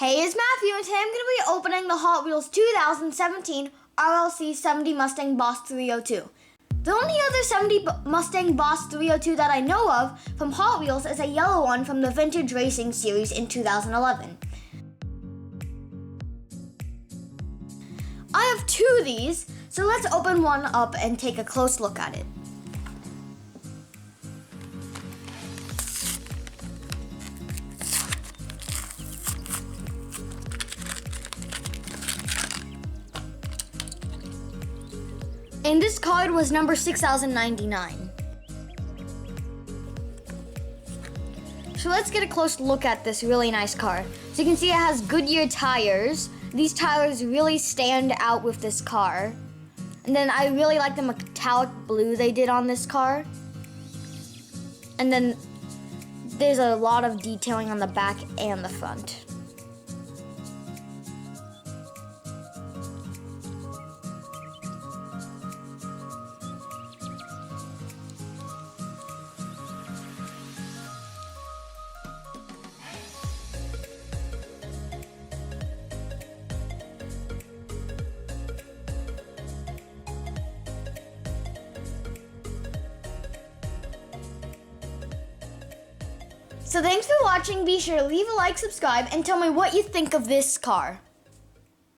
Hey, it's Matthew, and today I'm going to be opening the Hot Wheels 2017 RLC 70 Mustang Boss 302. The only other 70 Mustang Boss 302 that I know of from Hot Wheels is a yellow one from the Vintage Racing series in 2011. I have two of these, so let's open one up and take a close look at it. And this card was number 6099. So let's get a close look at this really nice car. So you can see it has Goodyear tires. These tires really stand out with this car. And then I really like the metallic blue they did on this car. And then there's a lot of detailing on the back and the front. So thanks for watching. Be sure to leave a like, subscribe, and tell me what you think of this car.